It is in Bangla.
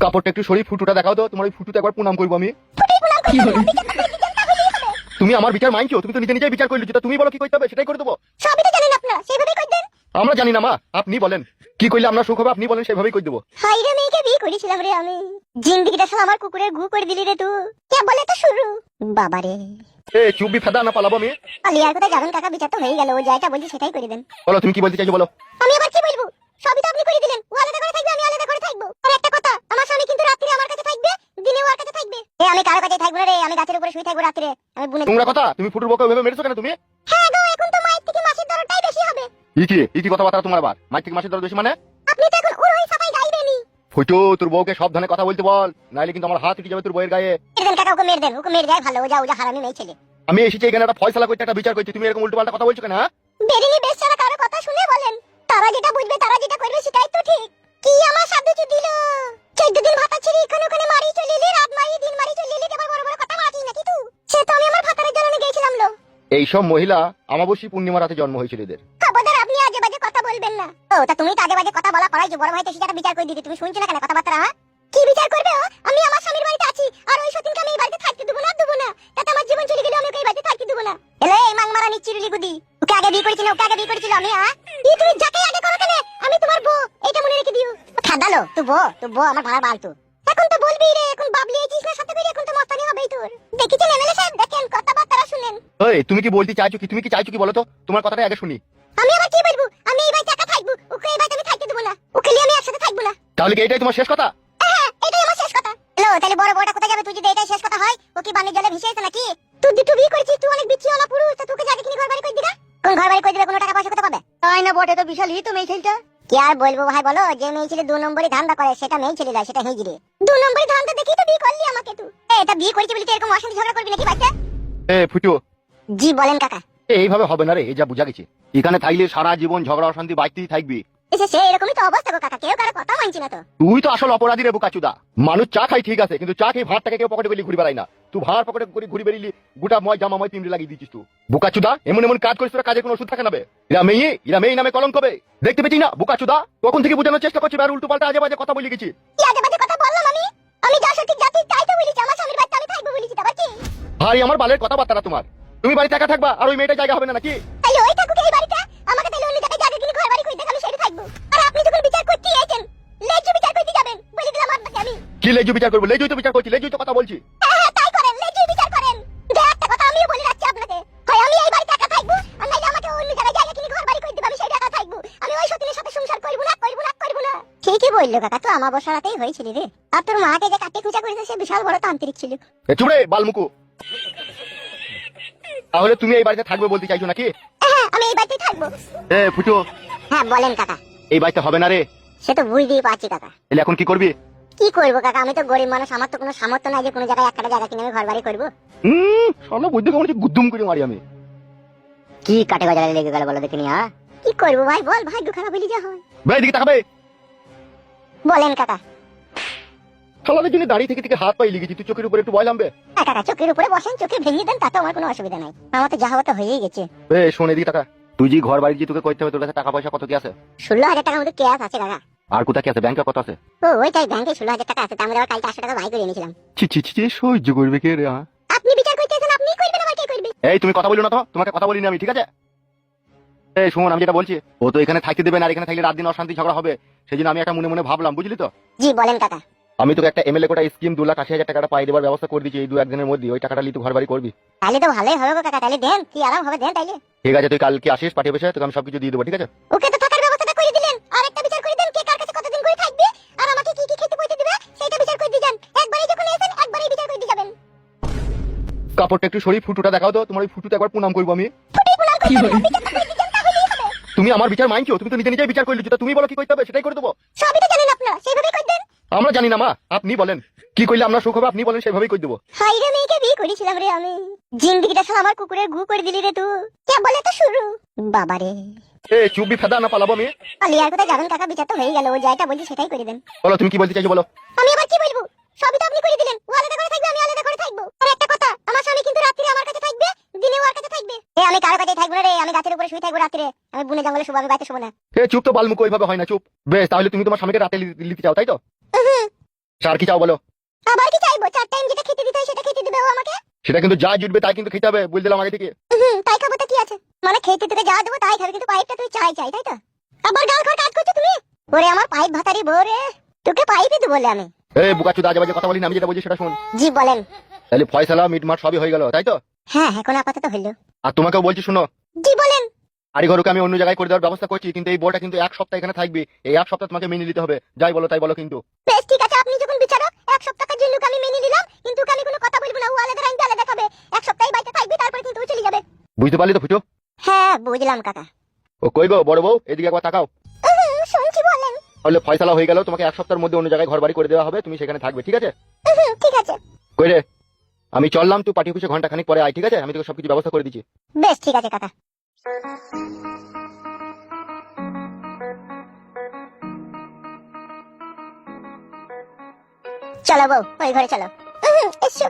কাপড়টা একটু সরিয়ে ফুটুটা দেখাও তো, তোমার ওই ফুটুতে একবার প্রণাম করবো আমি। তুমি আমার বিচার মানছো? তুমি তো নিজে নিজেই বিচার করলি, যেটা তুমি বলো কি করতে হবে সেটাই করে দেবো। সবই তো জানেন আপনারা, সেইভাবেই কই দেন। আমরা জানি না মা, আপনি বলেন কি করলে আমরা সুখ হবে, আপনি বলেন সেভাবেই করে দেবো। হাইরে মেয়েকে বিয়ে করেছিলাম রে আমি, জিন্দিগিটা সব আমার কুকুরের ঘু করে দিলি রে তুই। কে বলে তো শুরু বাবারে। এ চুপবি ফেদা না পালাবো আমি? পালিয়ার কোথায় যাবেন কাকা, বিচার তো হয়ে গেল, ওই জায়গাটা বলছি সেটাই করে দেন। বলো তুমি কি বলতে চাইছো বলো। আমি আবার কি বলবো, সবই তো আপনি করে দিলেন। ও আলাদা করে থাকবে, আমি আলাদা করে থাকবো। আর একটা কথা, আমার স্বামী কিন্তু রাত্রে আমার কাছে থাকবে, দিনে ওর কাছে থাকবে। এ আমি কারো কাছে থাকবো না রে, আমি গাছের উপরে শুয়ে থাকবো রাত্রে। আমি বুনে তোমরা কথা, তুমি ফুটুর বকে ওইভাবে মেরেছো কেন তুমি? হ্যাঁ গো, এখন তো মায়ের থেকে মাসির দরটাই বেশি হবে। কি কথাবার্তা তোমার আবার? মাছ থেকে মাসের দর বেশি মানে? আপনি তো এখন ওর ওই সাফাই গাইবেনই। ফুটু তোর বউকে সাবধানে কথা বলতে বল, নাইলে কিন্তু আমার হাত উঠে যাবে তোর বউয়ের গায়ে। মেরে দেন কাকা, ওকে মেরে দেন, ওকে মেরে যায় ভালো। ও যা, ও যা হারামি মেয়ে ছেলে। আমি এসেছি এখানে একটা ফয়সালা করতে, একটা বিচার করছি, তুমি এরকম উল্টো পাল্টা কথা বলছো কেন? হ্যাঁ বেরিয়ে বেচারা কারো কথা শুনে বলেন, তারা যেটা বুঝবে তারা যেটা করবে সেটাই তো ঠিক। কি আমার সাধু চু দিল, 14 দিন ভাতা ছেড়ে এখানে ওখানে মারি চলে এলি, রাত মারি দিন মারি চলে এলি, এবার বড় বড় কথা মারাছিস নাকি তুই? সে তো আমি আমার ভাতারের জ্বালানে গেছিলাম লো। এইসব মহিলা অমাবস্যা পূর্ণিমা রাতে জন্ম হয়েছিল এদের। খবরদার আপনি আজে বাজে কথা বলবেন না। ও তা তুমি তো আজে বাজে কথা বলা করাইছো, বড় ভাই তো সেটা বিচার করে দিতে, তুমি শুনছো না কেন কথাবার্তা? হ্যাঁ কি বিচার করবে ও? আমি আমার স্বামীর বাড়িতে আছি, আর ওই সতীনকে আমি এই বাড়িতে থাকতে দেবো না, তাতে আমার জীবন চলে গেলে আমি ওকে এই বাড়িতে থাকতে দেবো না। এলে এই মাংমারা নিচ্ছিরুলি গুদি, ওকে আগে বিয়ে করেছিল, ওকে আগে বিয়ে করেছিল আমি। হ্যাঁ তুমি যাকে আগে করো কেন, আমি তোমার বউ, এইটা মনে রেখে দিও। খাদালো তুই বউ আমার ভাড়া বাল তুই। এখন তো বলবি রে, এখন বাবলি এইছিস না সাথে করে, এখন তো মস্তানি হবেই তোর। দেখেছেন এমএলএ সাহেব, দেখেন কথাবার্তা শুনেন। এই তুমি কি বলতে চাইছো কি? তুমি কি চাইছো কি বলো তো? তোমার কথাটা আগে শুনি। আমি আবার কি বলবো, আমি এই বাড়িতে একা থাকবো, ওকে এই বাড়িতে আমি থাকতে দেবো না, ওকে নিয়ে আমি একসাথে থাকবো না। তাহলে কি এটাই তোমার শেষ কথা? হ্যাঁ এটাই আমার শেষ কথা। হ্যালো, তাহলে বড় বড়টা কোথায় যাবে? তুই যদি এটাই শেষ কথা হয়, ও কি বাণিজ্য জলে ভেসে আছে নাকি? তুই দুটো বিয়ে করেছিস, তুই অনেক বিচ্ছিওয়ালা পুরুষ, তা তোকে জায়গা কিনে ঘর বাড়ি করে দিবা? কোন ঘর বাড়ি করে দিবে, কোনো টাকা পয়সা কোথা পাবে? তাই না বটে, তো বিশাল হিত মেয়ে ছেলেটা। কি আর বলবো ভাই বলো, যে মেয়ে ছেলে 2 নম্বরই ধান্দা করে সেটা মেয়ে ছেলে না, সেটা হিজড়ে। 2 নম্বরই ধান্দা দেখি তো বিয়ে করলি আমাকে তুই। এটা বিয়ে করেছি বলি তো এরকম অশান্তি ঝগড়া করবি নাকি বাচ্চা? এ ফুটু, জি বলেন কাকা। এইভাবে হবে না রে, এই যা বুঝা গেছে। এখানে থাকলে সারা জীবন ঝগড়া অশান্তি বাড়তেই থাকবি। এসে সে এরকমই তো অবস্থা গো কাকা, কেউ কারো কথা মানছি না তো। তুই তো আসল অপরাধী রে বোকাচুদা। মানুষ চা খাই ঠিক আছে, কিন্তু চা খেয়ে ভাতটাকে কেউ পকেটে করে ঘুরে বেড়াই না। তুই ভাত পকেটে করে ঘুরে বেরিলি, গোটা ময় জামা ময় পিমড়ে লাগিয়ে দিচ্ছিস তুই। বোকাচুদা এমন এমন কাজ করিস, তোর কাজের কোনো ওষুধ থাকে না বে। এরা মেয়ে নামে কলঙ্ক বে। দেখতে পেয়েছি না বোকাচুদা, তখন থেকে বোঝানোর চেষ্টা করছি, আর উল্টো পাল্টা আজে বাজে কথা বলে গেছি। কি আজে বাজে কথা বললাম আমি? আমি যা সত্যি জাতি তাই তো বলেছি, আমার স্বামীর বাড়িতে আমি থাকবো বলেছি, তারপর কি? ভাই আমার বালের কথাবার্তা তোমার। তুমি বাড়িতে একা থাকবা, আর ওই মেয়েটা জায়গা হবে না নাকি? তাহলে ওই থাকুক এই বাড়িটা, আমাকে তাহলে অন্য জায়গায় জায়গা কিনে ঘর বাড়ি করে দেখ, আমি সেটা থাকবো। আর আপনি যখন বিচার করতে এসেছেন, লেজু বিচার করতে যাবেন বলে দিলাম আপনাকে আমি। কি লেজু বিচার করবো? লেজুই তো বিচার করছি, লেজুই তো কথা বলছি। হ্যাঁ হ্যাঁ তাই করেন, লেজু বিচার করেন। যে একটা কথা আমিও বলে রাখছি আপনাকে, হয় আমি এই বাড়িতে একা থাকবো, আর নাইলে আমাকে অন্য জায়গায় জায়গা কিনে ঘর বাড়ি করে দিবে, আমি সেটা একা থাকবো। আমি ওই সতীনের সাথে সংসার করবো না। ঠিকই বললো কাকা, তো আমার বসারাতেই হয়েছিল রে। আর তোর মাকে যে কাটে খুঁচা করেছে সে বিশাল বড় তান্ত্রিক ছিল। চুপ রে বালমুকু। তাহলে তুমি এই বাড়িতে থাকবে বলতে চাইছো নাকি? হ্যাঁ আমি এই বাড়িতেই থাকবো। এ ফুটু, হ্যাঁ বলেন কাকা। এই বাড়িতে হবে না রে। সে তো বুঝতেই পারছি কাকা। তাহলে এখন কি করবি? কি করবো কাকা, আমি তো গরিব মানুষ, আমার তো কোনো সামর্থ্য নাই যে কোনো জায়গায় একটা জায়গা কিনে আমি ঘর বাড়ি করবো। শালা বুদ্ধি কেমন গুদ্দুম করে মারি আমি। কি কাটে গজালে লেগে গেল বলো দেখিনি? হ্যাঁ কি করবো ভাই বল, ভাগ্য খারাপ হইলে যা হয়। ভাই দিকে তাকাবে। বলেন কাকা। শালাদের জন্য দাঁড়িয়ে থেকে থেকে হাত পাই লেগেছি, তুই চোখের উপরে একটু বয়লাম বে। হ্যাঁ কাকা, চোখের উপরে বসেন, চোখে ভেঙে দেন, তাতে আমার কোনো অসুবিধা নাই। আমার তো যা হওয়া তো হয়েই গেছে। এ শোনে দিকে টাকা, তুই যে ঘর বাড়ি যে তোকে করতে হবে, তোর কাছে টাকা পয়সা কত কি আছে? 16,000 টাকার মতো ক্যাশ আছে কাকা। আর কোথা কি আছে? ব্যাংকে কত আছে? ও ওইটাই, ব্যাংকে 16,000 টাকা আছে, তার কালকে 800 টাকা ভাই করে এনেছিলাম। ছি ছি ছি, সহ্য করবে কে রে? আপনি বিচার করতেছেন, আপনিই করবেন, আমার কে করবে? এই তুমি কথা বলো না তো, তোমাকে কথা বলিনি আমি, ঠিক আছে? এই শোন, আমি যেটা বলছি, ও তো এখানে থাকতে দেবে না, আর এখানে থাকলে রাত দিন অশান্তি ঝগড়া হবে। সেই জন্য আমি একটা মনে মনে ভাবলাম, বুঝলি তো? জি বলেন কাকা। আমি তোকে একটা এমএলএ কোটা স্কিম 2,80,000 টাকাটা পাই দেবার ব্যবস্থা করে দিচ্ছি এই 2-1 দিনের মধ্যে। ওই টাকাটা নিয়ে তুই ঘর বাড়ি করবি। তাহলে তো ভালোই হবে গো কাকা, তাহলে দেন, কি আরাম হবে, দেন তাইলে। ঠিক আছে, তুই কালকে আসিস, পাঠিয়ে বসে তোকে আমি সবকিছু দিয়ে দেবো, ঠিক আছে? ওকে তো থাকার ব্যবস্থাটা করে দিলেন, আর একটা বিচার করে দেন কে কার কাছে কতদিন করে থাকবে, আর আমাকে কি কি খেতে বইতে দিবে সেটা বিচার করে দিয়ে যান। একবারই যখন এসেন একবারই বিচার করে দিয়ে যাবেন। কাপড়টা একটু সরিয়ে ফুটুটা দেখাও তো, তোমার ওই ফুটুতে একবার প্রণাম করবো আমি। ফুটেই প্রণাম করতে হবে, বিচারটা করে দিয়ে যান, তাহলেই হবে। তুমি আমার বিচার মানছো? তুমি তো নিজে নিজেই বিচার করলি, যেটা তুমি বলো কি করতে হবে সেটাই করে দেবো। সবই তো জানেন আপনারা, সেইভাবেই করে দেন। আমরা জানি না মা, আপনি বলেন কি করলে আমরা সুখ হবে, আপনি বলেন সেভাবেই করে দেবো। হাইরে মেয়েকে বিয়ে করেছিলাম রে আমি, জিন্দিগিটা সব আমার কুকুরের ঘু করে দিলি রে তুই। কে বলে তো শুরু বাবারে। এ চুপবি ফেদা না পালাবো আমি? পালিয়ার কোথায় যাবেন কাকা, বিচার তো হয়ে গেল, ওই জায়গাটা বলছি সেটাই করে দেন। বলো তুমি কি বলতে চাইছো বলো। আমি আবার কি বলবো, সবই তো আপনি করে দিলেন। ও আলাদা করে থাকবে, আমি আলাদা করে থাকবো। আর একটা কথা, আমার স্বামী কিন্তু রাত্রে আমার কাছে থাকবে, দিনে ওর কাছে থাকবে। এ আমি কারো কাছে থাকবো না রে, আমি গাছের উপরে শুয়ে থাকবো রাত্রে। আমি বনে জঙ্গলে শুবো, আমি বাইরে শুবো না। এ চুপ তো বালমুখ, ওইভাবে হয় না, চুপ। বেশ, তাহলে তুমি তোমার স্বামীকে রাতে নিতে চাও, তাই তো? আর কি চাও বলো? আবার কি চাইবো? 4 টাইম যেটা খেতে দিতে হয় সেটা খেতে দিবে ও আমাকে। সেটা কিন্তু যা জুটবে তাই কিন্তু খেতে হবে, বুঝ দিলাম আগে থেকে। তাই খাবো তো কি আছে? মানে খেতে দিতে যা দেবো তাই খাবে, কিন্তু পাইপটা তুই চাই তাই তো? আবার গাল খাওয়ার কাজ করছো তুমি? ওরে আমার পাইপ ভাতারি বউ রে, তোকে পাইপই দেবো বলে আমি। এই বুকাচুদা, আজে বাজে কথা বলি না, আমি যেটা বলছি সেটা শুন। জি বলেন। তাহলে ফয়সালা মিটমাট সবই হয়ে গেল তাই তো? হ্যাঁ এখন আপাতত হইলো। আর তোমাকেও বলছি শুনো, জি বলেন। আরে ঘরকে আমি অন্য জায়গায় করে দেওয়ার ব্যবস্থা করছি, কিন্তু এই বউটা কিন্তু 1 সপ্তাহ এখানে থাকবে। এই 1 সপ্তাহ তোমাকে মেনে নিতে হবে, যাই বলো তাই বলো কিন্তু। বেশ ঠিক আছে, আপনি যখন বিচারক 1 সপ্তাহের জন্য আমি মেনে নিলাম, কিন্তু আমি কোনো কথা বলবো না, ও আলাদা আইন আলাদা খাবে। 1 সপ্তাহই বাড়িতে থাকবে, তারপরে কিন্তু ও চলে যাবে। বুঝতে পারলি তো ফুটো? হ্যাঁ বুঝলাম কাকা। ও কই গো বড় বউ, এদিকে একবার তাকাও। শুনছি বলেন। তাহলে ফয়সালা হয়ে গেল, তোমাকে 1 সপ্তাহের মধ্যে অন্য জায়গায় ঘর বাড়ি করে দেওয়া হবে, তুমি সেখানে থাকবে, ঠিক আছে? ঠিক আছে। কই রে, আমি চললাম, তুই পার্টি অফিসে ঘন্টা খানিক পরে আয়, ঠিক আছে? আমি তোকে সবকিছু ব্যবস্থা করে দিচ্ছি। বেশ ঠিক আছে কাকা। চলো বউ, ওই ঘরে চলো। এসো।